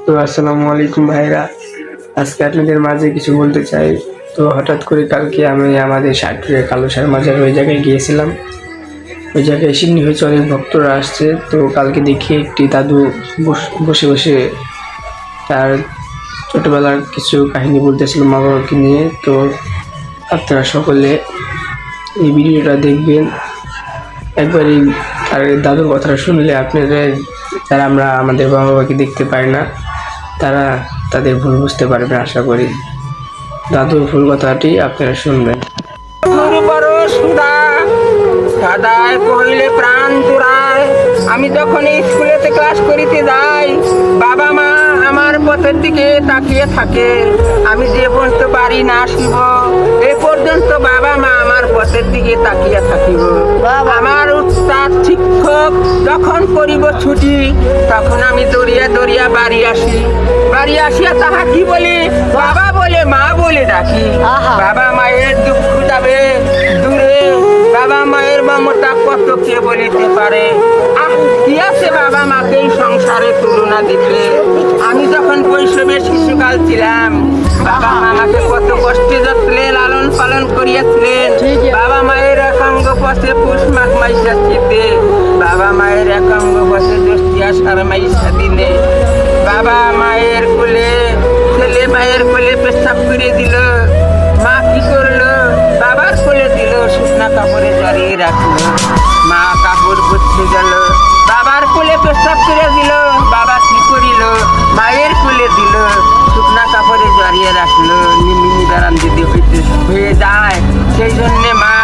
তো আসসালামু আলাইকুম ভাইরা, আজকে আপনাদের মাঝে কিছু বলতে চাই। তো হঠাৎ করে কালকে আমি আমাদের সাটুরে কালো সার মাজার ওই জায়গায় গিয়েছিলাম। ওই জায়গায় সিন্নি হয়েছে, অনেক ভক্তরা আসছে। তো কালকে দেখি একটি দাদু বসে বসে তার ছোটবেলার কিছু কাহিনী বলতেছিল মা বাবাকে নিয়ে। তো আপনারা সকলে এই ভিডিওটা দেখবেন। একবারই তার দাদুর কথাটা শুনলে আপনারা, যারা আমরা আমাদের বাবা বাবাকে দেখতে পাই না, তারা তাদের ভুল বুঝতে পারবে আশা করি। দাদুর ভুল কথাটি আপনারা শুনবেন। বড় সুদা দাদায় কহিলে প্রাণ জুড়ায়। আমি যখন স্কুলেতে ক্লাস করিতে যাই, বাবা মা আমার পথের দিকে তাকিয়ে থাকে। আমি যে পর্যন্ত বাড়ি না আসিব, এ পর্যন্ত বাবা মা আমার পথের দিকে তাকিয়ে থাকিব। আমার উস্তাদ শিক্ষক যখন করিব ছুটি, তখন আমি দৌড়িয়া দৌড়িয়া বাড়ি আসি। বাড়ি আসিয়া তাহা কি বলি, বাবা বলে মা বলে ডাকি। বাবা মায়ের দুঃখ যাবে দূরে, বাবা মায়ের মমতা কত কে বলিতে পারে। কি আছে বাবা মাকে সংসারে তুলনা দিতে। আমি যখন শৈশবে শিশুকাল ছিলাম, বাবা মা আমাকে কত কষ্টে যত্নে লালন পালন করিয়াছিলেন। বাবা মায়ের একাঙ্গ পথে পুষ মাঘ মাইসা শীতে, বাবা মায়ের একাঙ্গ পথে জ্যৈষ্ঠ আষাঢ় মাইসা দিনে। বাবা মায়ের কোলে ছেলে মায়ের কোলে পেশাব করে দিল, মা কি করলো, বাবার কোলে দিল, শুকনা কাপড়ে জড়িয়ে রাখলো। মা কাপড় পরতে গেল, বাবার কোলে পেশাব করে দিল, বাবা কি করিল, মায়ের কোলে দিল, শুকনা কাপড়ে জড়িয়ে রাখলো। নিমিনি দাঁড়ান যদি হয়ে যায়, সেই জন্যে মা